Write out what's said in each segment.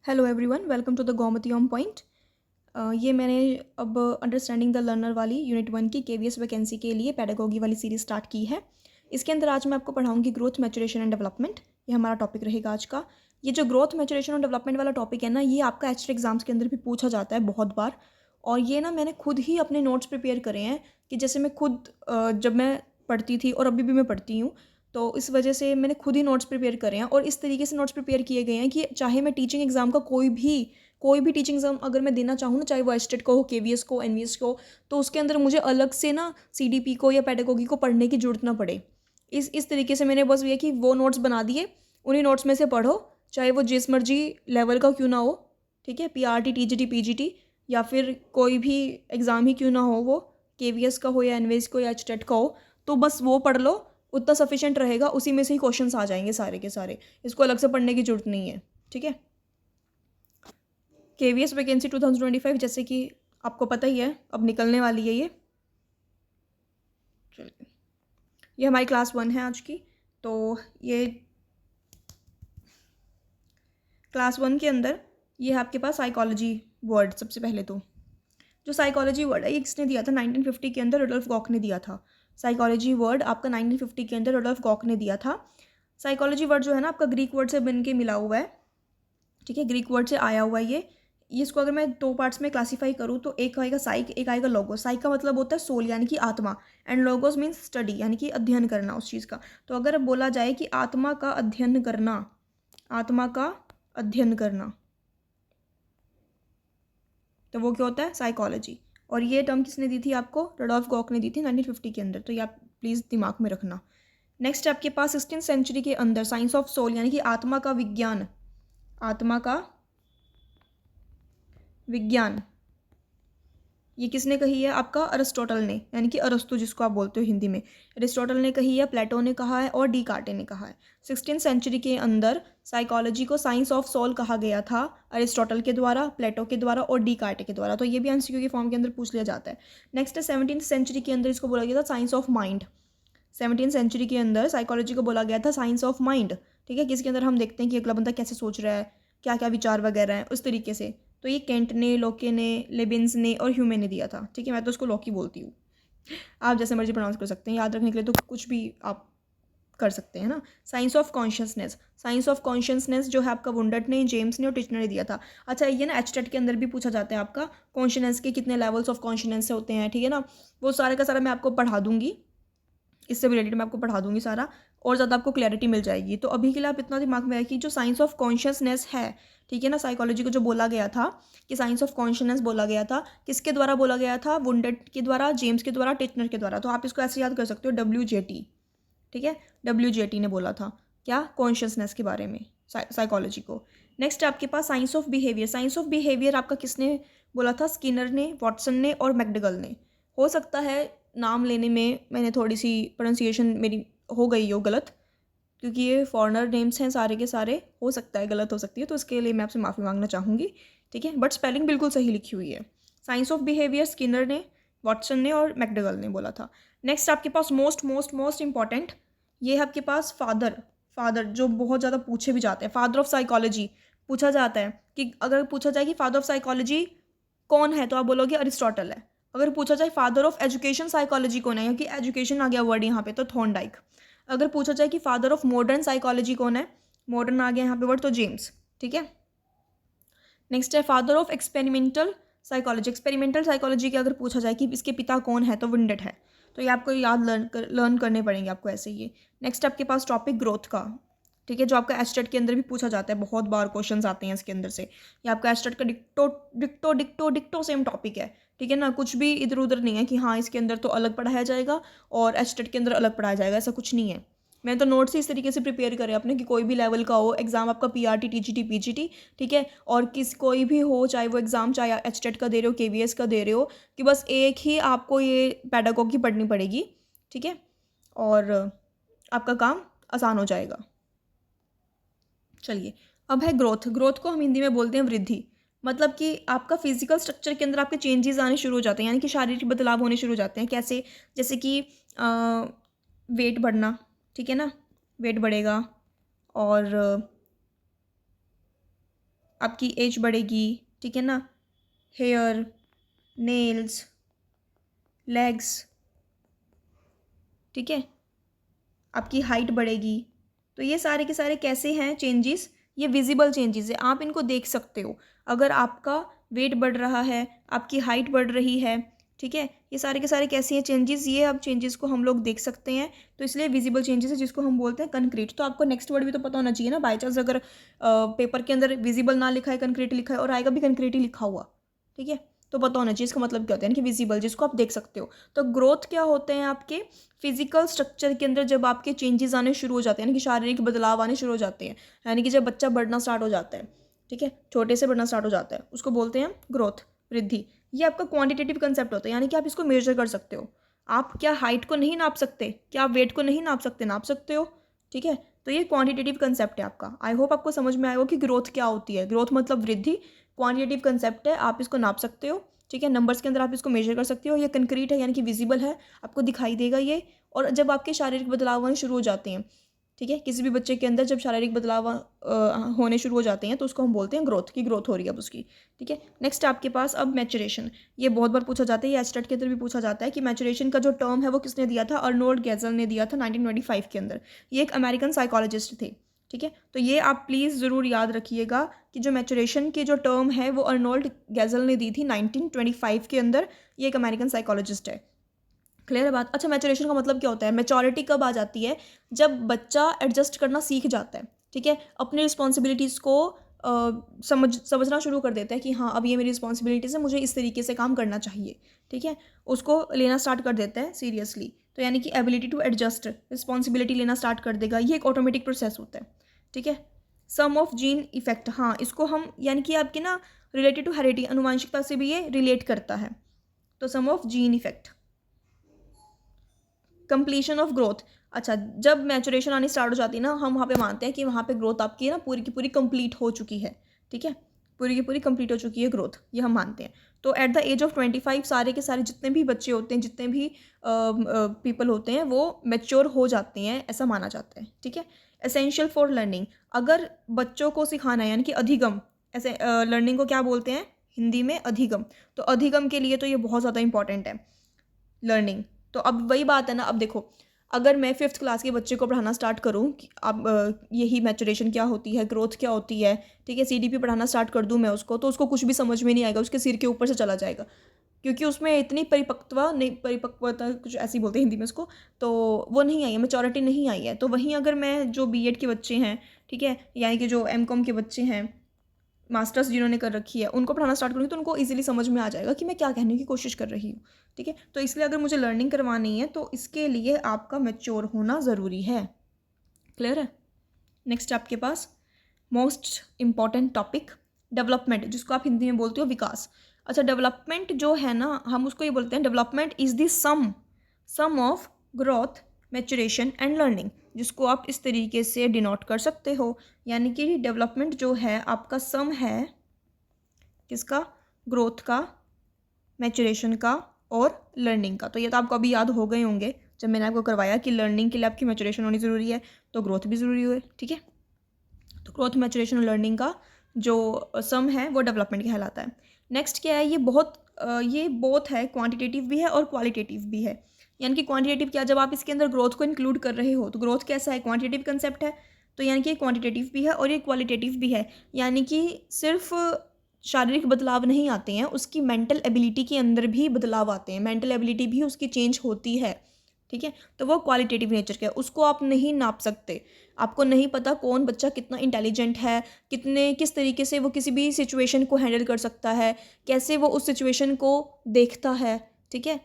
Hello everyone, welcome to the Gomti on point. ये मैंने अब अंडरस्टैंडिंग द लर्नर वाली यूनिट 1 की केवीएस वैकेंसी के लिए पेडागोगी वाली सीरीज स्टार्ट की है। इसके अंदर आज मैं आपको पढ़ाऊंगी ग्रोथ, मैचुरेशन एंड डेवलपमेंट। ये हमारा टॉपिक रहेगा आज का। ये जो ग्रोथ, मैचुरेशन और डेवलपमेंट वाला टॉपिक है ना, ये आपका एचटेट एग्जाम्स के अंदर भी पूछा जाता है बहुत बार। और ये ना मैंने खुद ही अपने नोट्स प्रिपेयर करे हैं कि जैसे मैं खुद जब मैं पढ़ती थी और अभी भी मैं पढ़ती हूँ, तो इस वजह से मैंने खुद ही नोट्स प्रिपेयर करे हैं। और इस तरीके से नोट्स प्रिपेयर किए गए हैं कि चाहे मैं टीचिंग एग्ज़ाम का कोई भी टीचिंग एग्ज़ाम अगर मैं देना चाहूँ ना, चाहे वो एचटेट को हो, केवीएस को, एनवीएस को, तो उसके अंदर मुझे अलग से ना सीडीपी को या पेडागोगी को पढ़ने की जरूरत ना पड़े। इस तरीके से मैंने बस ये कि वो नोट्स बना दिए, उन्हीं नोट्स में से पढ़ो, चाहे वो जिस मर्जी लेवल का क्यों ना हो। ठीक है, पीआरटी, टीजीटी, पीजीटी या फिर कोई भी एग्ज़ाम ही क्यों ना हो, वो केवीएस का हो या एनवीएस को या एचटेट का हो, तो बस वो पढ़ लो, उतना सफिशिएंट रहेगा। उसी में से ही क्वेश्चंस आ जाएंगे सारे के सारे, इसको अलग से पढ़ने की जरूरत नहीं है। ठीक है, केवीएस वैकेंसी 2025 जैसे कि आपको पता ही है, अब निकलने वाली है ये। चलिए, ये हमारी क्लास 1 है आज की। तो ये क्लास 1 के अंदर ये है आपके पास साइकोलॉजी वर्ड। सबसे पहले तो जो साइकोलॉजी वर्ड है, ये किसने दिया था? 1950 के अंदर रुडोल्फ गॉक ने दिया था। साइकोलॉजी वर्ड आपका 1950 के अंदर रुडोल्फ गॉक ने दिया था। साइकोलॉजी वर्ड जो है ना, आपका ग्रीक वर्ड से बन के मिला हुआ है। ठीक है, ग्रीक वर्ड से आया हुआ है ये इसको अगर मैं दो पार्ट्स में क्लासीफाई करूँ तो एक आएगा साइक, एक आएगा लोगोस। साइक का मतलब होता है सोल यानी कि आत्मा, एंड लोगोस मीन्स स्टडी यानी कि अध्ययन करना उस चीज़ का। तो अगर बोला जाए कि आत्मा का अध्ययन करना, आत्मा का अध्ययन करना, तो वो क्या होता है? साइकोलॉजी। और ये टर्म किसने दी थी आपको? रुडोल्फ गॉक ने दी थी 1950 के अंदर। तो ये आप प्लीज़ दिमाग में रखना। नेक्स्ट आपके पास 16th सेंचुरी के अंदर साइंस ऑफ सोल यानी कि आत्मा का विज्ञान, आत्मा का विज्ञान, ये किसने कही है? आपका अरिस्टोटल ने, यानी कि अरस्तु जिसको आप बोलते हो हिंदी में। अरिस्टोटल ने कही है, प्लेटो ने कहा है और डी कार्टे ने कहा है। 16th सेंचुरी के अंदर साइकोलॉजी को साइंस ऑफ सोल कहा गया था, अरिस्टोटल के द्वारा, प्लेटो के द्वारा और डी कार्टे के द्वारा। तो ये भी एमसीक्यू के फॉर्म के अंदर पूछ लिया जाता है। नेक्स्ट है 17th सेंचुरी के अंदर इसको बोला गया था science of mind. 17th century के अंदर साइकोलॉजी को बोला गया था साइंस ऑफ माइंड। ठीक है, किसके अंदर हम देखते हैं कि अगला बंदा कैसे सोच रहा है, क्या क्या विचार वगैरह हैं, उस तरीके से। तो ये केंट ने, लोके ने, लेबिन्स ने और ह्यूमे ने दिया था। ठीक है, मैं तो उसको लॉकी बोलती हूँ, आप जैसे मर्जी प्रोनाउंस कर सकते हैं। याद रखने के लिए तो कुछ भी आप कर सकते हैं ना। Science of consciousness, science of consciousness जो है आपका वुंडर्ट ने, जेम्स ने और टिचनर ने दिया था। अच्छा, ये ना एचटेट के अंदर भी पूछा जाता है आपका, कॉन्शियसनेस के कितने लेवल्स ऑफ कॉन्शियसनेस होते हैं। ठीक है ना, वो सारा का सारा मैं आपको पढ़ा दूंगी, इससे रिलेटेड मैं आपको पढ़ा दूंगी सारा, और ज़्यादा आपको क्लैरिटी मिल जाएगी। तो अभी के लिए आप इतना दिमाग में रखिए, जो साइंस ऑफ कॉन्शियसनेस है, ठीक है ना, साइकोलॉजी को जो बोला गया था कि साइंस ऑफ कॉन्शियसनेस बोला गया था, किसके द्वारा बोला गया था? वुंडर्ट के द्वारा, जेम्स के द्वारा, टिचनर के द्वारा। तो आप इसको ऐसे याद कर सकते हो, WJT। ठीक है, WJT ने बोला था क्या? कॉन्शियसनेस के बारे में, साइकोलॉजी को। नेक्स्ट आपके पास science of behaviour. Science of behaviour आपका किसने बोला था? स्किनर ने, वॉटसन ने और मैकडगल ने। हो सकता है नाम लेने में मैंने थोड़ी सी प्रोनाउंसिएशन मेरी हो गई हो गलत, क्योंकि ये फॉरेनर नेम्स हैं सारे के सारे, हो सकता है गलत हो सकती है, तो इसके लिए मैं आपसे माफ़ी मांगना चाहूँगी। ठीक है, बट स्पेलिंग बिल्कुल सही लिखी हुई है। साइंस ऑफ बिहेवियर स्किनर ने, वॉटसन ने और मैकडगल ने बोला था। नेक्स्ट आपके पास मोस्ट मोस्ट मोस्ट इंपॉर्टेंट, ये है आपके पास फादर। फादर जो बहुत ज़्यादा पूछे भी जाते हैं, फादर ऑफ साइकोलॉजी पूछा जाता है कि अगर पूछा जाए कि फादर ऑफ साइकोलॉजी कौन है, तो आप बोलोगे अरिस्टोटल है। अगर पूछा जाए फादर ऑफ एजुकेशन साइकोलॉजी कौन है, क्योंकि एजुकेशन आ गया वर्ड यहाँ पे, तो थॉर्नडाइक। अगर पूछा जाए कि फादर ऑफ मॉडर्न साइकोलॉजी कौन है, मॉडर्न आ गया यहाँ पे वर्ड, तो जेम्स। ठीक है, नेक्स्ट है father of experimental psychology. Experimental psychology के अगर पूछा जाए कि इसके पिता कौन है, तो विंडेट है। तो ये आपको याद लर्न करने पड़ेंगे आपको ऐसे ही। नेक्स्ट आपके पास टॉपिक ग्रोथ का। ठीक है, जो आपका एस्टेट के अंदर भी पूछा जाता है, बहुत बार क्वेश्चंस आते हैं इसके अंदर से। ये आपका एस्टेट का डिक्टो डिक्टो डिक्टो डिक्टो सेम टॉपिक है। ठीक है ना, कुछ भी इधर उधर नहीं है कि हाँ इसके अंदर तो अलग पढ़ाया जाएगा और एस्टेट के अंदर अलग पढ़ाया जाएगा, ऐसा कुछ नहीं है। मैंने तो नोट्स ही इस तरीके से प्रिपेयर करे अपने कि कोई भी लेवल का हो एग्जाम, आपका पीआरटी, टीजीटी, पीजीटी, ठीक है, और कोई भी हो, चाहे वो एग्जाम, चाहे एचटेट का दे रहे हो, केवीएस का दे रहे हो, कि बस एक ही आपको ये पेडागोगी पढ़नी पड़ेगी। ठीक है, और आपका काम आसान हो जाएगा। चलिए, अब है ग्रोथ। ग्रोथ को हम हिंदी में बोलते हैं वृद्धि। मतलब कि आपका फिजिकल स्ट्रक्चर के अंदर आपके चेंजेस आने शुरू हो जाते हैं, यानी कि शारीरिक बदलाव होने शुरू हो जाते हैं। कैसे? जैसे कि वेट बढ़ना। ठीक है ना, वेट बढ़ेगा, और आपकी एज बढ़ेगी, ठीक है ना, हेयर, नेल्स, लेग्स, ठीक है, आपकी हाइट बढ़ेगी। तो ये सारे के सारे कैसे हैं चेंजेस, ये विजिबल चेंजेस है, आप इनको देख सकते हो। अगर आपका वेट बढ़ रहा है, आपकी हाइट बढ़ रही है, ठीक है, ये सारे के सारे कैसे हैं चेंजेस, ये अब चेंजेस को हम लोग देख सकते हैं। तो इसलिए विजिबल चेंजेस है जिसको हम बोलते हैं कंक्रीट। तो आपको नेक्स्ट वर्ड भी तो पता होना चाहिए ना, बाई चांस अगर पेपर के अंदर विजिबल ना लिखा है, कंक्रीट लिखा है और आएगा भी कंक्रीट ही लिखा हुआ, ठीक है, तो पता होना चाहिए इसका मतलब क्या होता है, यानी कि विजिबल जिसको आप देख सकते हो। तो ग्रोथ क्या होते हैं आपके फिजिकल स्ट्रक्चर के अंदर जब आपके चेंजेस आने शुरू हो जाते हैं, यानी कि शारीरिक बदलाव आने शुरू हो जाते हैं, यानी कि जब बच्चा बढ़ना स्टार्ट हो जाता है, ठीक है, छोटे से बढ़ना स्टार्ट हो जाता है, उसको बोलते हैं ग्रोथ, वृद्धि। ये आपका क्वांटिटेटिव कंसेप्ट होता है, यानी कि आप इसको मेजर कर सकते हो। आप क्या हाइट को नहीं नाप सकते, क्या आप वेट को नहीं नाप सकते हो, ठीक है। तो ये क्वांटिटेटिव कंसेप्ट है आपका। आई होप आपको समझ में आएगा कि ग्रोथ क्या होती है। ग्रोथ मतलब वृद्धि, क्वांटिटेटिव कंसेप्ट है, आप इसको नाप सकते हो, ठीक है, नंबर्स के अंदर आप इसको मेजर कर सकते हो। ये कंक्रीट है यानी कि विजिबल है, आपको दिखाई देगा ये। और जब आपके शारीरिक बदलाव आने शुरू हो जाते हैं, ठीक है, किसी भी बच्चे के अंदर जब शारीरिक बदलाव होने शुरू हो जाते हैं तो उसको हम बोलते हैं ग्रोथ, की ग्रोथ हो रही है अब उसकी, ठीक है। नेक्स्ट आपके पास अब मैचुरेशन, ये बहुत बार पूछा जाता है, ये एचटेट के अंदर भी पूछा जाता है कि मैचुरेशन का जो टर्म है वो किसने दिया था, अर्नोल्ड गैजल ने दिया था 1925 के अंदर। ये एक अमेरिकन साइकोलॉजिस्ट थे, ठीक है। तो ये आप प्लीज़ ज़रूर याद रखिएगा कि जो मैचुरेशन की जो टर्म है वो अर्नोल्ड गैजल ने दी थी 1925 के अंदर। ये एक अमेरिकन साइकोलॉजिस्ट है। क्लियर है बात। अच्छा, मैचुरेशन का मतलब क्या होता है, मैच्योरिटी कब आ जाती है, जब बच्चा एडजस्ट करना सीख जाता है, ठीक है, अपनी रिस्पॉन्सिबिलिटीज़ को समझना शुरू कर देता है कि हाँ अब ये मेरी रिस्पॉन्सिबिलिटीज़ है, मुझे इस तरीके से काम करना चाहिए, ठीक है, उसको लेना स्टार्ट कर देता है सीरियसली। तो यानी कि एबिलिटी टू एडजस्ट, रिस्पॉन्सिबिलिटी लेना स्टार्ट कर देगा, ये एक ऑटोमेटिक प्रोसेस होता है, ठीक है। सम ऑफ जीन इफेक्ट, हाँ इसको हम यानी कि आपकी ना रिलेटेड टू हेरिडिटी, अनुवांशिकता से भी ये रिलेट करता है। तो sum of gene effect. Completion of growth, अच्छा जब मैचुरेशन आनी स्टार्ट हो जाती है ना, हम वहाँ पे मानते हैं कि वहाँ पे ग्रोथ आपकी ना पूरी की पूरी कंप्लीट हो चुकी है, ठीक है, पूरी की पूरी कंप्लीट हो चुकी है ग्रोथ, ये हम मानते हैं। तो एट द एज ऑफ 25 सारे के सारे जितने भी बच्चे होते हैं, जितने भी पीपल होते हैं वो मैच्योर हो जाते हैं, ऐसा माना जाता है, ठीक है। एसेंशियल फॉर लर्निंग, अगर बच्चों को सिखाना है यानी कि अधिगम, ऐसे लर्निंग को क्या बोलते हैं हिंदी में, अधिगम। तो अधिगम के लिए तो ये बहुत ज़्यादा इंपॉर्टेंट है लर्निंग। तो अब वही बात है ना, अब देखो अगर मैं 5th क्लास के बच्चे को पढ़ाना स्टार्ट करूँ कि अब यही मैचुरेशन क्या होती है, ग्रोथ क्या होती है, ठीक है, सीडीपी पढ़ाना स्टार्ट कर दूँ मैं उसको, तो उसको कुछ भी समझ में नहीं आएगा, उसके सिर के ऊपर से चला जाएगा, क्योंकि उसमें इतनी परिपक्वता कुछ ऐसी बोलते हैं हिंदी में उसको, तो वो नहीं आई है, मैच्योरिटी नहीं आई है। तो वहीं अगर मैं जो बीएड के बच्चे हैं, ठीक है, यानी कि जो एमकॉम के बच्चे हैं, मास्टर्स जिन्होंने कर रखी है, उनको पढ़ाना स्टार्ट करूँगी तो उनको इजीली समझ में आ जाएगा कि मैं क्या कहने की कोशिश कर रही हूँ, ठीक है। तो इसलिए अगर मुझे लर्निंग करवानी है तो इसके लिए आपका मैच्योर होना ज़रूरी है। क्लियर है। नेक्स्ट आपके पास मोस्ट इम्पॉर्टेंट टॉपिक डेवलपमेंट, जिसको आप हिंदी में बोलते हो विकास। अच्छा, डेवलपमेंट जो है ना, हम उसको ये बोलते हैं development is the sum of growth, maturation and learning, जिसको आप इस तरीके से डिनोट कर सकते हो। यानी कि डेवलपमेंट जो है आपका सम है किसका, ग्रोथ का, मैचुरेशन का और लर्निंग का। तो ये तो आपको अभी याद हो गए होंगे जब मैंने आपको करवाया कि लर्निंग के लिए आपकी मैचुरेशन होनी ज़रूरी है, तो ग्रोथ भी ज़रूरी है, ठीक है। तो ग्रोथ, मैचुरेशन और लर्निंग का जो सम है वो डेवलपमेंट कहलाता है। नेक्स्ट क्या है, ये बोथ है, क्वांटिटेटिव भी है और क्वालिटेटिव भी है। यानी कि क्वांटिटेटिव क्या, जब आप इसके अंदर ग्रोथ को इंक्लूड कर रहे हो तो ग्रोथ कैसा है, क्वांटिटेटिव कंसेप्ट है, तो यानी कि क्वांटिटेटिव भी है और ये क्वालिटेटिव भी है। यानी कि सिर्फ शारीरिक बदलाव नहीं आते हैं, उसकी मेंटल एबिलिटी के अंदर भी बदलाव आते हैं, मेंटल एबिलिटी भी उसकी चेंज होती है, ठीक है। तो वो क्वालिटेटिव नेचर का है, उसको आप नहीं नाप सकते। आपको नहीं पता कौन बच्चा कितना इंटेलिजेंट है, किस तरीके से वो किसी भी सिचुएशन को हैंडल कर सकता है, कैसे वो उस सिचुएशन को देखता है, ठीक है,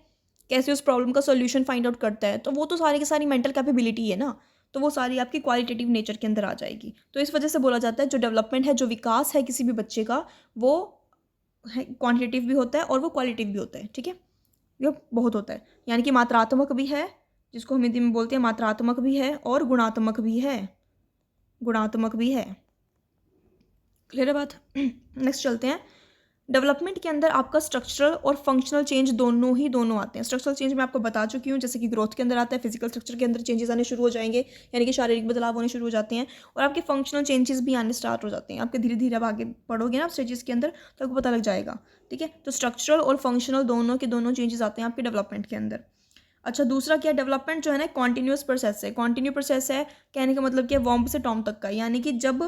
कैसे उस प्रॉब्लम का सॉल्यूशन फाइंड आउट करता है। तो वो तो सारी की सारी मेंटल कैपेबिलिटी है ना, तो वो सारी आपकी क्वालिटेटिव नेचर के अंदर आ जाएगी। तो इस वजह से बोला जाता है जो डेवलपमेंट है, जो विकास है किसी भी बच्चे का, वो क्वांटिटेटिव भी होता है और वो क्वालिटेटिव भी होता है, ठीक है, ये बहुत होता है। यानी कि मात्रात्मक भी है, जिसको हम हिंदी में बोलते हैं मात्रात्मक भी है, और गुणात्मक भी है, गुणात्मक भी है। क्लियर है बात। नेक्स्ट चलते हैं, डेवलपमेंट के अंदर आपका स्ट्रक्चरल और फंक्शनल चेंज दोनों आते हैं। स्ट्रक्चरल चेंज मैं आपको बता चुकी हूँ, जैसे कि ग्रोथ के अंदर आता है, फिजिकल स्ट्रक्चर के अंदर चेंजेस आने शुरू हो जाएंगे, यानी कि शारीरिक बदलाव होने शुरू हो जाते हैं, और आपके फंक्शनल चेंजेस भी आने स्टार्ट हो जाते हैं। आपके धीरे धीरे अब आगे पढ़ोगे ना आप स्टेजेस के अंदर तो आपको पता लग जाएगा। ठीक है, तो स्ट्रक्चरल और फंक्शनल दोनों के दोनों चेंजेस आते हैं आपके डेवलपमेंट के अंदर। अच्छा, दूसरा क्या, डेवलपमेंट जो है ना कॉन्टिन्यूस प्रोसेस है। कॉन्टिन्यू प्रोसेस है कहने का मतलब क्या, वॉम्ब से टॉम तक का, यानी कि जब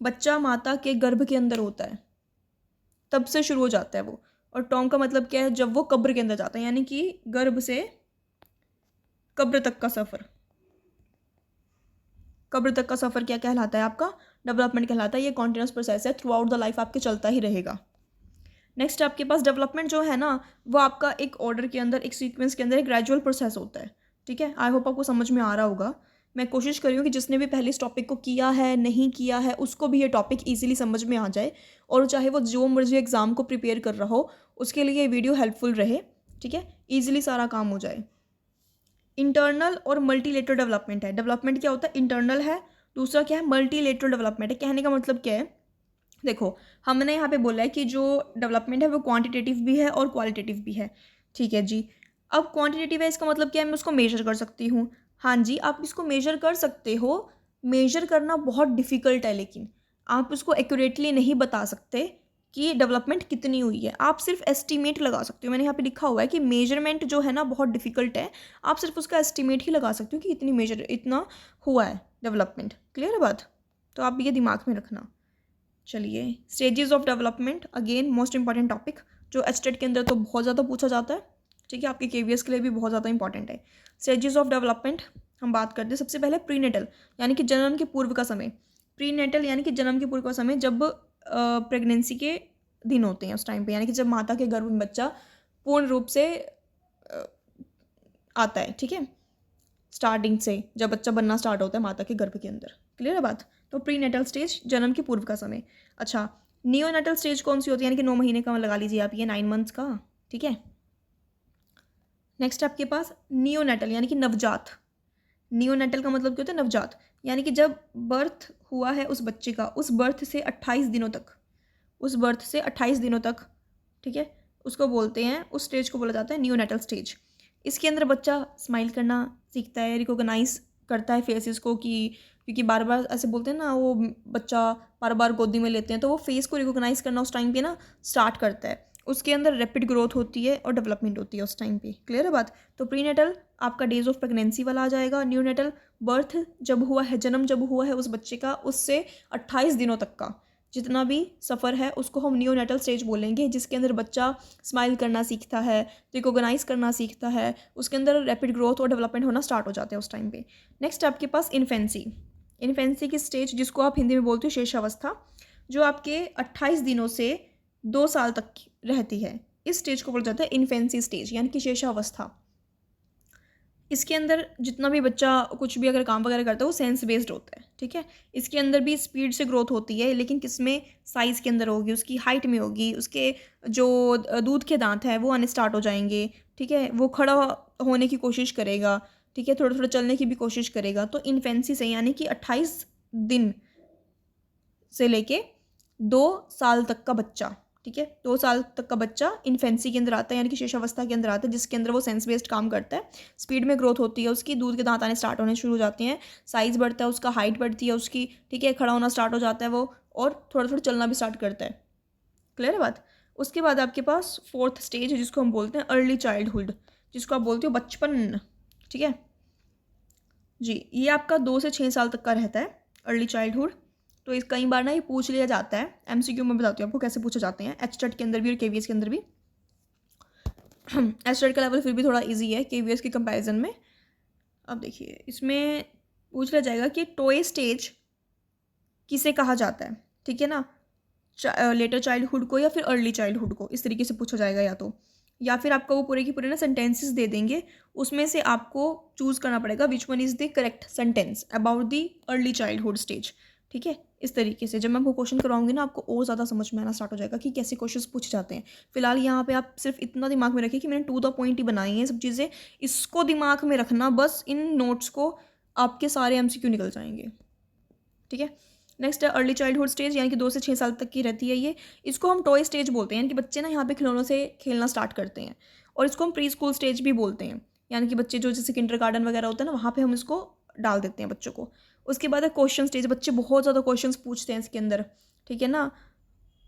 बच्चा माता के गर्भ के अंदर होता है तब से शुरू हो जाता है वो। और टॉम का मतलब क्या है, जब वो कब्र के अंदर जाता है, यानी कि गर्भ से कब्र तक का सफ़र। कब्र तक का सफ़र क्या कहलाता है, आपका डेवलपमेंट कहलाता है। ये कॉन्टिन्यूस प्रोसेस है, थ्रू आउट द लाइफ आपके चलता ही रहेगा। नेक्स्ट आपके पास डेवलपमेंट जो है ना वो आपका एक ऑर्डर के अंदर, एक सीक्वेंस के अंदर एक ग्रेजुअल प्रोसेस होता है। ठीक है, आई होप आपको समझ में आ रहा होगा। मैं कोशिश कर रही हूँ कि जिसने भी पहले इस टॉपिक को किया है, नहीं किया है, उसको भी ये टॉपिक ईजिली समझ में आ जाए, और चाहे वो जो मर्जी एग्ज़ाम को प्रिपेयर कर रहा हो उसके लिए ये वीडियो हेल्पफुल रहे। ठीक है, ईजिली सारा काम हो जाए। इंटरनल और मल्टीलेटरल डेवलपमेंट है। डेवलपमेंट क्या होता है, इंटरनल है, दूसरा क्या है मल्टीलेटरल डेवलपमेंट है। कहने का मतलब क्या है, देखो हमने यहाँ पे बोला है कि जो डेवलपमेंट है वो क्वांटिटेटिव भी है और क्वालिटेटिव भी है। ठीक है जी, अब क्वांटिटेटिव है इसका मतलब क्या है, मैं उसको मेजर कर सकती हूँ। हाँ जी, आप इसको मेजर कर सकते हो। मेजर करना बहुत डिफ़िकल्ट है, लेकिन आप उसको एक्यूरेटली नहीं बता सकते कि डेवलपमेंट कितनी हुई है। आप सिर्फ एस्टीमेट लगा सकते हो। मैंने यहाँ पे लिखा हुआ है कि मेजरमेंट जो है ना बहुत डिफ़िकल्ट है, आप सिर्फ उसका एस्टीमेट ही लगा सकते हो कि इतना हुआ है डेवलपमेंट। क्लियर है बात, तो आप ये दिमाग में रखना। चलिए, stages of development, again most important topic, जो एचटेट के अंदर तो बहुत ज़्यादा पूछा जाता है। ठीक है, आपके केवीएस के लिए भी बहुत ज़्यादा इंपॉर्टेंट है। स्टेजेस ऑफ डेवलपमेंट हम बात करते हैं। सबसे पहले प्रीनेटल, यानी कि जन्म के पूर्व का समय। प्रीनेटल यानी कि जन्म के पूर्व का समय, जब प्रेगनेंसी के दिन होते हैं उस टाइम पे, यानी कि जब माता के गर्भ में बच्चा पूर्ण रूप से आता है। ठीक है, स्टार्टिंग से जब बच्चा बनना स्टार्ट होता है माता के गर्भ के अंदर। क्लियर है बात, तो प्री नेटल स्टेज जन्म के पूर्व का समय। अच्छा, नियोनेटल स्टेज कौन सी होती है, यानी कि 9 महीने का लगा लीजिए आप, ये 9 मंथ्स का। ठीक है, नेक्स्ट आपके पास नियोनेटल यानी कि नवजात। नियोनेटल का मतलब क्या होता है, नवजात, यानी कि जब बर्थ हुआ है उस बच्चे का, उस बर्थ से 28 दिनों तक, उस बर्थ से 28 दिनों तक। ठीक है, उसको बोलते हैं, उस स्टेज को बोला जाता है नियोनेटल स्टेज। इसके अंदर बच्चा स्माइल करना सीखता है, रिकॉग्नाइज करता है फेसेस को, कि क्योंकि बार बार ऐसे बोलते हैं ना, वो बच्चा बार बार गोदी में लेते हैं, तो वो फेस को रिकॉग्नाइज करना उस टाइम पे ना स्टार्ट करता है। उसके अंदर रैपिड ग्रोथ होती है और डेवलपमेंट होती है उस टाइम पे। क्लियर है बात, तो प्रीनेटल आपका डेज ऑफ प्रेगनेंसी वाला आ जाएगा। न्यूनेटल बर्थ जब हुआ है, जन्म जब हुआ है उस बच्चे का, उससे 28 दिनों तक का जितना भी सफ़र है उसको हम नियोनेटल स्टेज बोलेंगे, जिसके अंदर बच्चा स्माइल करना सीखता है, रिकॉग्नाइज करना सीखता है, उसके अंदर रैपिड ग्रोथ और डेवलपमेंट होना स्टार्ट हो जाते हैं उस टाइम पे। नेक्स्ट आपके पास इन्फेंसी। इन्फेंसी की स्टेज, जिसको आप हिंदी में बोलते हो शेषावस्था, जो आपके 28 दिनों से 2 साल तक रहती है, इस स्टेज को बोला जाता है इन्फेंसी स्टेज, यानी कि शेषावस्था। इसके अंदर जितना भी बच्चा कुछ भी अगर काम वगैरह करता है वो सेंस बेस्ड होता है। ठीक है, इसके अंदर भी स्पीड से ग्रोथ होती है, लेकिन किसमें, साइज़ के अंदर होगी, उसकी हाइट में होगी, उसके जो दूध के दांत हैं वो आने स्टार्ट हो जाएंगे। ठीक है, वो खड़ा होने की कोशिश करेगा। ठीक है, थोड़ा थोड़ा चलने की भी कोशिश करेगा। तो इन्फेंसी से, यानी कि 28 दिन से लेके 2 साल तक का बच्चा, ठीक है, 2 साल तक का बच्चा इन्फेंसी के अंदर आता है, यानी कि शेषावस्था के अंदर आता है, जिसके अंदर वो सेंस बेस्ड काम करता है। स्पीड में ग्रोथ होती है उसकी, दूध के दांत आने स्टार्ट होने शुरू हो जाते हैं, साइज़ बढ़ता है उसका, हाइट बढ़ती है उसकी। ठीक है, खड़ा होना स्टार्ट हो जाता है वो, और थोड़ा थोड़ा चलना भी स्टार्ट करता है। क्लियर है बात। उसके बाद आपके पास 4th स्टेज है, जिसको हम बोलते हैं अर्ली चाइल्डहुड, जिसको आप बोलते हो बचपन। ठीक है जी, ये आपका 2 से 6 साल तक का रहता है अर्ली चाइल्डहुड। तो इस कई बार ना ये पूछ लिया जाता है, एमसीक्यू में बताती हूँ आपको कैसे पूछे जाते हैं, एचटेट के अंदर भी और केवीएस के अंदर भी। एचटेट का लेवल फिर भी थोड़ा इजी है केवीएस के कंपैरिजन में। अब देखिए, इसमें पूछ लिया जाएगा कि टॉय स्टेज किसे कहा जाता है। ठीक है ना, लेटर चाइल्डहुड को या फिर अर्ली चाइल्डहुड को, इस तरीके से पूछा जाएगा। या फिर आपको वो पूरे की पूरे ना सेंटेंसेस दे देंगे, उसमें से आपको चूज़ करना पड़ेगा which one is the correct sentence about the early childhood stage. ठीक है, इस तरीके से जब मैं आपको क्वेश्चन करवाऊंगी ना, आपको और ज़्यादा समझ में आना स्टार्ट हो जाएगा कि कैसे क्वेश्चंस पूछे जाते हैं। फिलहाल यहाँ पे आप सिर्फ इतना दिमाग में रखिए कि मैंने टू द पॉइंट ही बनाई हैं सब चीज़ें, इसको दिमाग में रखना बस। इन नोट्स को आपके सारे एमसीक्यू निकल जाएंगे। ठीक है, नेक्स्ट है अर्ली चाइल्डहुड स्टेज, यानी कि 2 से 6 साल तक की रहती है ये। इसको हम टॉय स्टेज बोलते हैं, यानी कि बच्चे ना यहाँ पे खिलौनों से खेलना स्टार्ट करते हैं। और इसको हम प्री स्कूल स्टेज भी बोलते हैं, यानी कि बच्चे जो जैसे किंडरगार्टन वगैरह होता है ना, वहाँ पे हम इसको डाल देते हैं बच्चों को। उसके बाद है क्वेश्चन स्टेज, बच्चे बहुत ज़्यादा क्वेश्चंस पूछते हैं इसके अंदर, ठीक है ना,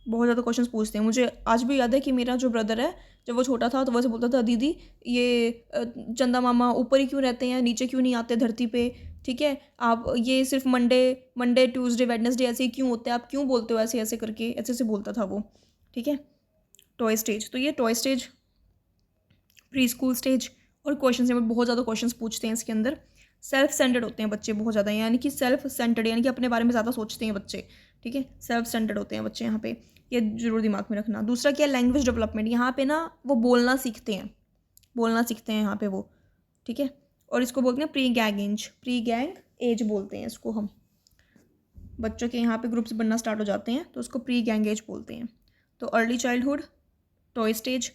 बहुत ज़्यादा क्वेश्चंस पूछते हैं। मुझे आज भी याद है कि मेरा जो ब्रदर है, जब वो छोटा था तो वैसे बोलता था, दीदी ये चंदा मामा ऊपर ही क्यों रहते हैं, नीचे क्यों नहीं आते धरती पे, ठीक है, आप ये सिर्फ मंडे ट्यूसडे वेडनेसडे ऐसे ही क्यों होते हैं, आप क्यों बोलते हो ऐसे ऐसे करके, ऐसे ऐसे बोलता था वो, ठीक है। टॉय स्टेज, तो ये toy stage, pre school stage और क्वेश्चन से बहुत ज़्यादा क्वेश्चंस पूछते हैं इसके अंदर। सेल्फ सेंटर्ड होते हैं बच्चे बहुत ज़्यादा, यानी कि सेल्फ सेंटर्ड, यानी कि अपने बारे में ज़्यादा सोचते हैं बच्चे, ठीक है, सेल्फ सेंटर्ड होते हैं बच्चे यहाँ पे, ये जरूर दिमाग में रखना। दूसरा क्या है, लैंग्वेज डेवलपमेंट, यहाँ पे ना वो बोलना सीखते हैं यहाँ पे वो, ठीक है। और इसको बोलते हैं प्री गैंग एज बोलते हैं इसको हम। बच्चों के यहाँ पे ग्रुप्स बनना स्टार्ट हो जाते हैं तो उसको प्री गैंग एज बोलते हैं। तो early childhood, toy stage,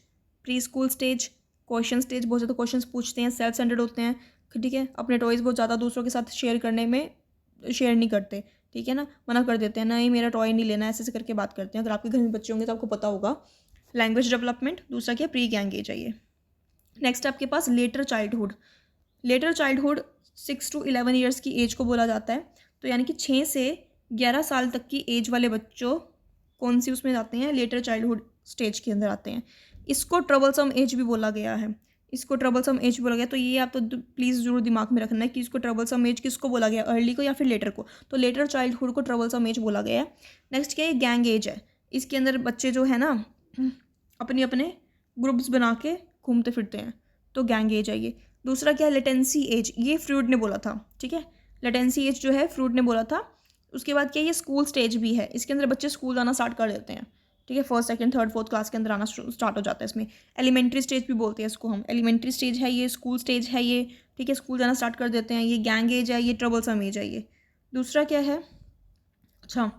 pre school stage, question stage, बहुत ज़्यादा क्वेश्चंस पूछते हैं, सेल्फ सेंटर्ड होते हैं, ठीक है, अपने टॉयज़ बहुत ज़्यादा दूसरों के साथ शेयर नहीं करते, ठीक है ना, मना कर देते हैं, नहीं मेरा टॉय नहीं लेना, ऐसे ऐसे करके बात करते हैं। अगर आपके घर में बच्चे होंगे तो आपको पता होगा। लैंग्वेज डेवलपमेंट, दूसरा क्या, प्री गैंग एज है ये। नेक्स्ट आपके पास लेटर चाइल्डहुड 6 to 11 ईयर्स की एज को बोला जाता है। तो यानी कि 6 से 11 साल तक की एज वाले बच्चों कौन सी उसमें आते हैं, लेटर चाइल्डहुड स्टेज के अंदर आते हैं। इसको ट्रबलसम एज भी बोला गया है, तो ये आप तो प्लीज़ जरूर दिमाग में रखना है कि इसको ट्रबलसम एज किसको बोला गया, अर्ली को या फिर लेटर को। तो लेटर चाइल्डहुड को ट्रबलसम एज बोला गया है। नेक्स्ट क्या है, गैंग एज है। इसके अंदर बच्चे जो है ना अपने अपने ग्रुप्स बना के घूमते फिरते हैं, तो गैंग एज है ये। दूसरा क्या है, लेटेंसी एज, ये फ्रूड ने बोला था, ठीक है, लेटेंसी एज जो है फ्रूड ने बोला था। उसके बाद क्या, ये स्कूल स्टेज भी है, इसके अंदर बच्चे स्कूल आना स्टार्ट कर देते हैं, ठीक है, 1st, 2nd, 3rd, 4th class के अंदर आना स्टार्ट हो जाता है। इसमें एलिमेंट्री स्टेज भी बोलते हैं इसको हम, एलिमेंट्री स्टेज है ये, स्कूल स्टेज है ये, ठीक है, स्कूल जाना स्टार्ट कर देते हैं। ये गैंग एज है, ये ट्रबलसम एज है ये। दूसरा क्या है, अच्छा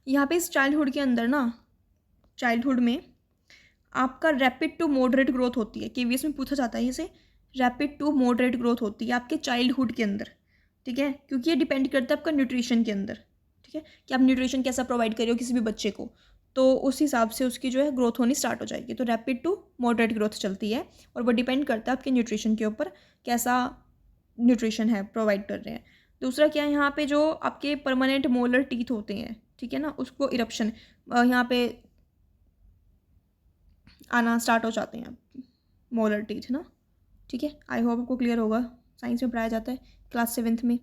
यहाँ पे इस चाइल्डहुड के अंदर ना, चाइल्डहुड में आपका रैपिड टू मॉडरेट ग्रोथ होती है, केवीएस में पूछा जाता है इसे, रैपिड टू मॉडरेट ग्रोथ होती है आपके चाइल्डहुड के अंदर, ठीक है, क्योंकि ये डिपेंड करता है आपका न्यूट्रिशन के अंदर, ठीक है, कि आप न्यूट्रिशन कैसा प्रोवाइड कर रहे हो किसी भी बच्चे को, तो उस हिसाब से उसकी जो है ग्रोथ होनी स्टार्ट हो जाएगी। तो रैपिड टू मॉडरेट ग्रोथ चलती है और वो डिपेंड करता है आपके न्यूट्रिशन के ऊपर, कैसा न्यूट्रिशन है प्रोवाइड कर रहे हैं। दूसरा क्या है, यहाँ पे जो आपके परमानेंट मोलर टीथ होते हैं, ठीक है ना, उसको इरप्शन यहाँ पे आना स्टार्ट हो जाते हैं मोलर टीथ ना, ठीक है। आई होप आपको क्लियर होगा, साइंस में पढ़ाया जाता है क्लास 7th में।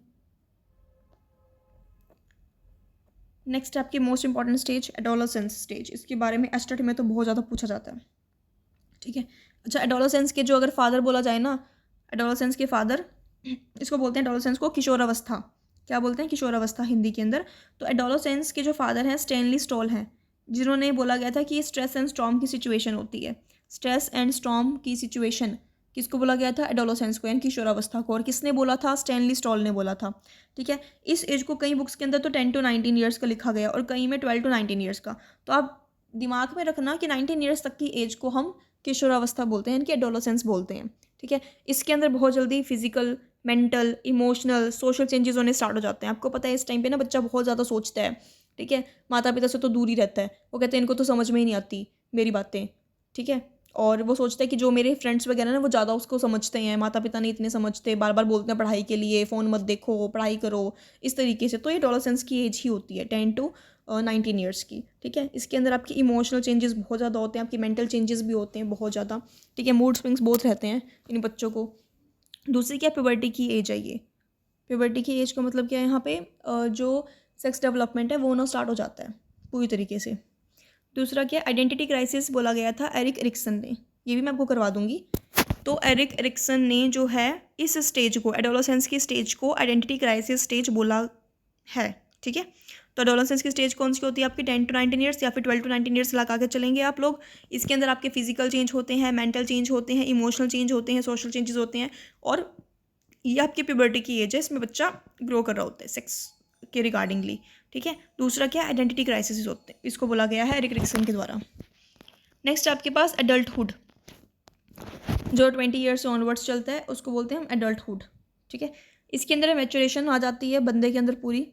नेक्स्ट आपकी most important stage, adolescence stage. इसके बारे में एस्टेट में तो बहुत ज़्यादा पूछा जाता है, ठीक है। अच्छा, एडोलसेंस के जो अगर फादर बोला जाए ना, एडोलसेंस के फादर, इसको बोलते हैं एडोलसेंस को किशोरावस्था, क्या बोलते हैं, किशोरावस्था हिंदी के अंदर। तो एडोलसेंस के जो फादर हैं स्टैनली स्टॉल हैं, जिन्होंने बोला गया था कि स्ट्रेस एंड स्टॉर्म की सिचुएशन होती है, स्ट्रेस एंड स्टॉर्म की सिचुएशन किसको बोला गया था, एडोलसेंस को, यानी किशोरावस्था को। और किसने बोला था, स्टैनली स्टॉल ने बोला था, ठीक है। इस एज को कई बुक्स के अंदर तो 10 to 19 ईयर्स का लिखा गया और कई में 12 to 19 ईयर्स का। तो आप दिमाग में रखना कि 19 ईयर्स तक की एज को हम किशोरावस्था बोलते हैं, इनकी एडोलसेंस बोलते हैं, ठीक है। इसके अंदर बहुत जल्दी physical, mental, emotional, social changes होने स्टार्ट हो जाते हैं। आपको पता है इस टाइम पे ना बच्चा बहुत ज़्यादा सोचता है, ठीक है, माता पिता से तो दूर ही रहता है, वो कहते हैं इनको तो समझ में ही नहीं आती मेरी बातें, ठीक है, और वो सोचता है कि जो मेरे फ्रेंड्स वगैरह ना वो ज़्यादा उसको समझते हैं, माता पिता नहीं इतने समझते, बार बार बोलते हैं पढ़ाई के लिए, फ़ोन मत देखो, पढ़ाई करो, इस तरीके से। तो ये एडोलसेंस की एज ही होती है 10 to 19 ईयर्स की, ठीक है। इसके अंदर आपकी इमोशनल चेंजेस बहुत ज़्यादा होते हैं, आपकी मेंटल चेंजेस भी होते हैं बहुत ज़्यादा, ठीक है, मूड स्विंग्स बहुत रहते हैं इन बच्चों को। दूसरी क्या, प्यूबर्टी की एज है ये। प्यूबर्टी की एज का मतलब क्या है, यहाँ पे जो सेक्स डेवलपमेंट है वो होना स्टार्ट हो जाता है पूरी तरीके से। दूसरा क्या, आइडेंटिटी क्राइसिस बोला गया था एरिक एरिक्सन ने, ये भी मैं आपको करवा दूंगी। तो एरिक एरिक्सन ने जो है इस स्टेज को, एडोलसेंस की स्टेज को आइडेंटिटी क्राइसिस स्टेज बोला है, ठीक है। तो एडोलसेंस की स्टेज कौन सी होती है आपकी, 10 to 19 ईयर्स या फिर 12 to 19 ईयर्स लगा के चलेंगे आप लोग। इसके अंदर आपके फिजिकल चेंज होते हैं, मेंटल चेंज होते हैं, इमोशनल चेंज होते हैं, सोशल चेंजेस होते हैं, और ये आपकी प्यूबर्टी की एज है, इसमें बच्चा ग्रो कर रहा होता है सेक्स के रिगार्डिंगली, ठीक है। दूसरा क्या, आइडेंटिटी क्राइसिस होते हैं, इसको बोला गया है एरिक एरिक्सन के द्वारा। नेक्स्ट आपके पास एडल्टहुड, जो 20 ईयर्स से ऑनवर्ड्स चलता है उसको बोलते हैं हम एडल्टहुड, ठीक है। इसके अंदर मैच्योरेशन आ जाती है बंदे के अंदर पूरी,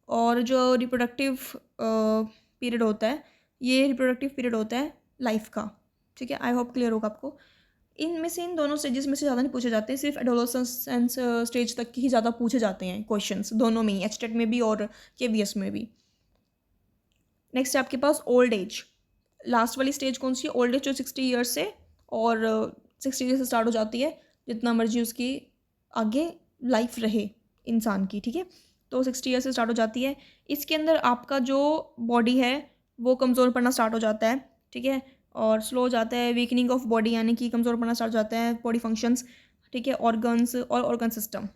और जो रिप्रोडक्टिव पीरियड होता है, ये रिप्रोडक्टिव पीरियड होता है लाइफ का, ठीक है। आई होप क्लियर होगा आपको। इनमें से इन दोनों स्टेजेस में से ज़्यादा नहीं पूछे जाते हैं, सिर्फ एडोलसेंस स्टेज तक के ही ज़्यादा पूछे जाते हैं क्वेश्चंस, दोनों में ही, एचटेट में भी और केवीएस में भी। नेक्स्ट है आपके पास ओल्ड एज। लास्ट वाली स्टेज कौन सी है? ओल्ड एज, जो 60 ईयर्स से और 60 ईयर्स से स्टार्ट हो जाती है, जितना मर्जी उसकी आगे लाइफ रहे इंसान की, ठीक है। तो 60 ईयर्स से स्टार्ट हो जाती है। इसके अंदर आपका जो बॉडी है वो कमज़ोर पड़ना स्टार्ट हो जाता है, ठीक है, और स्लो हो जाता है, वीकनिंग ऑफ बॉडी, यानी कि कमज़ोर पड़ना स्टार्ट हो जाता है बॉडी फंक्शंस, ठीक है, ऑर्गन्स और ऑर्गन सिस्टम,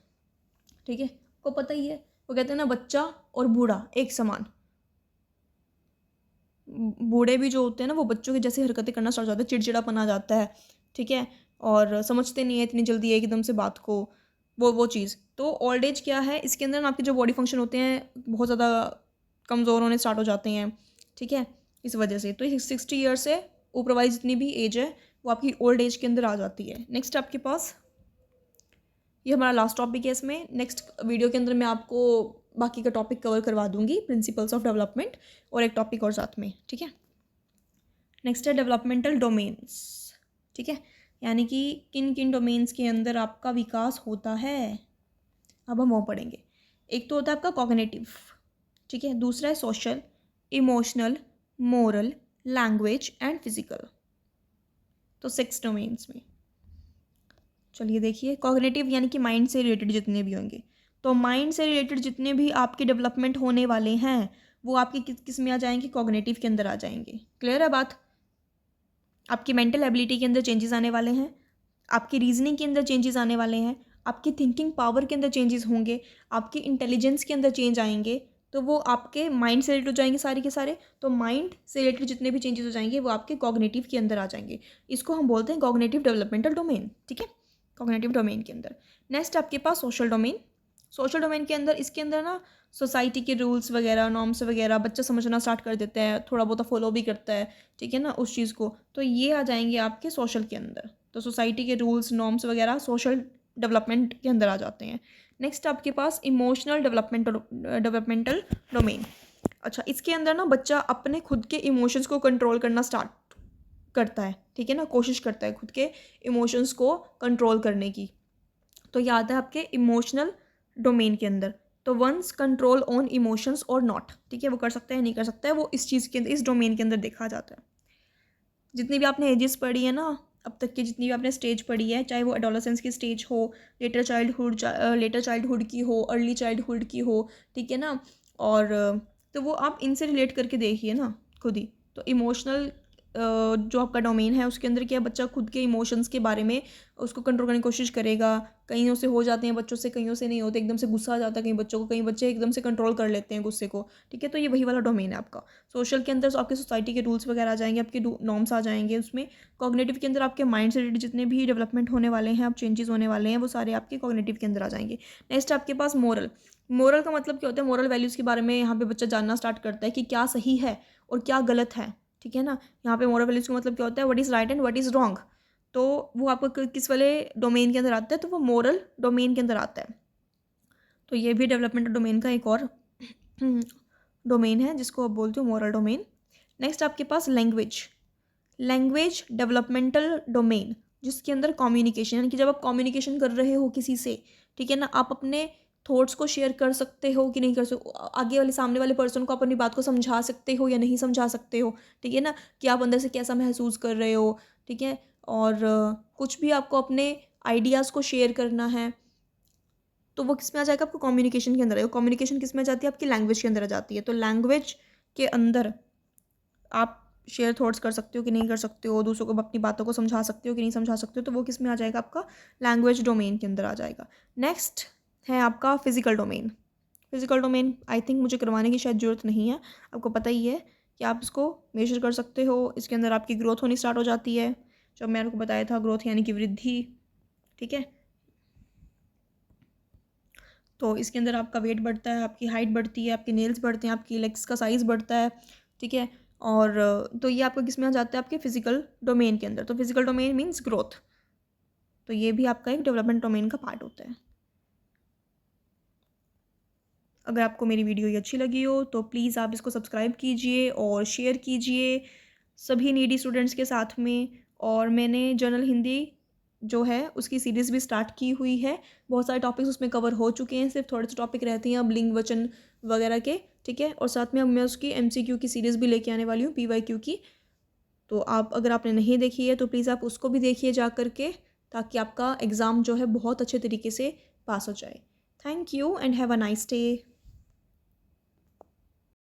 ठीक है। को पता ही है, वो कहते हैं ना बच्चा और बूढ़ा एक समान। बूढ़े भी जो होते हैं ना वो बच्चों की जैसी हरकतें करना स्टार्ट हो जाते हैं, चिड़चिड़ापन आ जाता है, ठीक है, और समझते नहीं है इतनी जल्दी एकदम से बात को, वो चीज़। तो ओल्ड एज क्या है, इसके अंदर ना आपके जो बॉडी फंक्शन होते हैं बहुत ज़्यादा कमज़ोर होने स्टार्ट हो जाते हैं, ठीक है, इस वजह से। तो 60 ईयर से ऊपर वाली जितनी भी एज है वो आपकी ओल्ड एज के अंदर आ जाती है। नेक्स्ट आपके पास, ये हमारा लास्ट टॉपिक है इसमें। नेक्स्ट वीडियो के अंदर मैं आपको बाकी का टॉपिक कवर करवा दूंगी, प्रिंसिपल्स ऑफ डेवलपमेंट, और एक टॉपिक और साथ में, ठीक है। नेक्स्ट है डेवलपमेंटल डोमेन्स, ठीक है, यानी कि किन किन डोमेन्स के अंदर आपका विकास होता है, अब हम वो पढ़ेंगे। एक तो होता है आपका कॉग्निटिव, ठीक है, दूसरा है social, emotional, moral, language and physical. तो 6 डोमेन्स में। चलिए देखिए, कॉग्निटिव यानी कि माइंड से रिलेटेड जितने भी होंगे, तो माइंड से रिलेटेड जितने भी आपके डेवलपमेंट होने वाले हैं वो आपके किस में आ जाएंगे? कॉग्निटिव के अंदर आ जाएंगे। क्लियर है बात? आपकी मेंटल एबिलिटी के अंदर चेंजेस आने वाले हैं, आपकी रीजनिंग के अंदर चेंजेस आने वाले हैं, आपकी थिंकिंग पावर के अंदर चेंजेस होंगे, आपकी इंटेलिजेंस के अंदर चेंज आएंगे, तो वो आपके माइंड से रिलेटेड हो जाएंगे सारे के सारे। तो माइंड से रिलेटेड जितने भी चेंजेस हो जाएंगे वो आपके कॉग्निटिव के अंदर आ जाएंगे। इसको हम बोलते हैं कॉग्निटिव डेवलपमेंटल डोमेन, ठीक है, कॉग्निटिव डोमेन के अंदर। नेक्स्ट आपके पास सोशल डोमेन। सोशल डोमेन के अंदर, इसके अंदर ना सोसाइटी के रूल्स वगैरह, नॉर्म्स वगैरह बच्चा समझना स्टार्ट कर देता है, थोड़ा बहुत फॉलो भी करता है, ठीक है ना, उस चीज़ को। तो ये आ जाएंगे आपके सोशल के अंदर। तो सोसाइटी के रूल्स, नॉर्म्स वगैरह सोशल डेवलपमेंट के अंदर आ जाते हैं। नेक्स्ट आपके पास इमोशनल डेवलपमेंटल डोमेन। अच्छा, इसके अंदर ना बच्चा अपने खुद के इमोशंस को कंट्रोल करना स्टार्ट करता है, ठीक है ना, कोशिश करता है खुद के इमोशंस को कंट्रोल करने की। तो याद है आपके इमोशनल डोमेन के अंदर। तो वंस कंट्रोल ऑन इमोशंस और नॉट, ठीक है, वो कर सकता है नहीं कर सकता है, वो इस चीज़ के अंदर, इस डोमेन के अंदर देखा जाता है। जितनी भी आपने एजेस पढ़ी है ना अब तक की, जितनी भी आपने स्टेज पढ़ी है, चाहे वो एडोलेसेंस की स्टेज हो, लेटर चाइल्डहुड की हो, अर्ली चाइल्डहुड की हो, ठीक है ना, और तो वो आप इनसे रिलेट करके देखिए ना खुद ही। तो इमोशनल जो आपका डोमेन है उसके अंदर क्या, बच्चा खुद के इमोशंस के बारे में उसको कंट्रोल करने की कोशिश करेगा। कईयों से हो जाते हैं बच्चों से, कईयों से नहीं होते, एकदम से गुस्सा आ जाता है कई बच्चों को, कई बच्चे एकदम से कंट्रोल कर लेते हैं गुस्से को, ठीक है। तो ये वही वाला डोमेन है आपका। सोशल के अंदर आपके सोसाइटी के रूल्स वगैरह आ जाएंगे, आपके नॉर्म्स आ जाएंगे उसमें। कॉग्निटिव के अंदर आपके माइंड से रिलेटेड जितने भी डेवलपमेंट होने वाले हैं, अब चेंजेस होने वाले हैं, वो सारे आपके कॉग्निटिव के अंदर आ जाएंगे। नेक्स्ट आपके पास मोरल। मोरल का मतलब क्या होता है? मोरल वैल्यूज़ के बारे में यहाँ पे बच्चा जानना स्टार्ट करता है कि क्या सही है और क्या गलत है, ठीक है ना। यहाँ पे मोरल वैल्यूज़ का मतलब क्या होता है? What is right and what is wrong. तो वो आपको किस वाले डोमेन के अंदर आता है? तो वो मोरल डोमेन के अंदर आता है। तो ये भी डेवलपमेंटल डोमेन का एक और डोमेन है जिसको आप बोलते हो मोरल डोमेन। नेक्स्ट आपके पास लैंग्वेज। लैंग्वेज डेवलपमेंटल डोमेन, जिसके अंदर कम्युनिकेशन, यानी कि जब आप कम्युनिकेशन कर रहे हो किसी से, ठीक है ना, आप अपने थॉट्स को शेयर कर सकते हो कि नहीं कर सकते, आगे वाले सामने वाले पर्सन को आप अपनी बात को समझा सकते हो या नहीं समझा सकते हो, ठीक है ना, कि आप अंदर से कैसा महसूस कर रहे हो, ठीक है। और कुछ भी आपको अपने आइडियाज़ को शेयर करना है तो वो किस में आ जाएगा? आपको कम्युनिकेशन के अंदर आएगा। कम्युनिकेशन किस में आ जाती है? आपकी लैंग्वेज के अंदर आ जाती है। तो लैंग्वेज के अंदर आप शेयर थॉट्स कर सकते हो कि नहीं कर सकते हो, दूसरों को अपनी बातों को समझा सकते हो कि नहीं समझा सकते हो, तो वो किस में आ जाएगा? आपका लैंग्वेज डोमेन के अंदर आ जाएगा। नेक्स्ट है आपका physical domain. Physical domain I think मुझे करवाने की शायद ज़रूरत नहीं है, आपको पता ही है कि आप इसको मेजर कर सकते हो। इसके अंदर आपकी ग्रोथ होनी स्टार्ट हो जाती है, जो मैंने आपको बताया था, ग्रोथ यानी कि वृद्धि, ठीक है। तो इसके अंदर आपका वेट बढ़ता है, आपकी हाइट बढ़ती है, आपके नेल्स बढ़ते हैं, आपकी लेग्स का साइज़ बढ़ता है, ठीक है। और तो ये आपको किस में आ जाता है? आपके फिजिकल डोमेन के अंदर। तो फिजिकल डोमेन मीन्स ग्रोथ, तो ये भी आपका एक डेवलपमेंट डोमेन का पार्ट होता है। अगर आपको मेरी वीडियो ये अच्छी लगी हो तो प्लीज़ आप इसको सब्सक्राइब कीजिए और शेयर कीजिए सभी नीडी स्टूडेंट्स के साथ में। और मैंने जनरल हिंदी जो है उसकी सीरीज़ भी स्टार्ट की हुई है। बहुत सारे टॉपिक्स उसमें कवर हो चुके हैं, सिर्फ थोड़े से टॉपिक रहते हैं अब लिंग वचन वगैरह के, ठीक है। और साथ में अब मैं उसकी MCQ की सीरीज़ भी लेके आने वाली हूँ, PYQ की। तो आप अगर आपने नहीं देखी है तो प्लीज़ आप उसको भी देखिए जा कर के, ताकि आपका एग्ज़ाम जो है बहुत अच्छे तरीके से पास हो जाए। Thank you and have a nice day.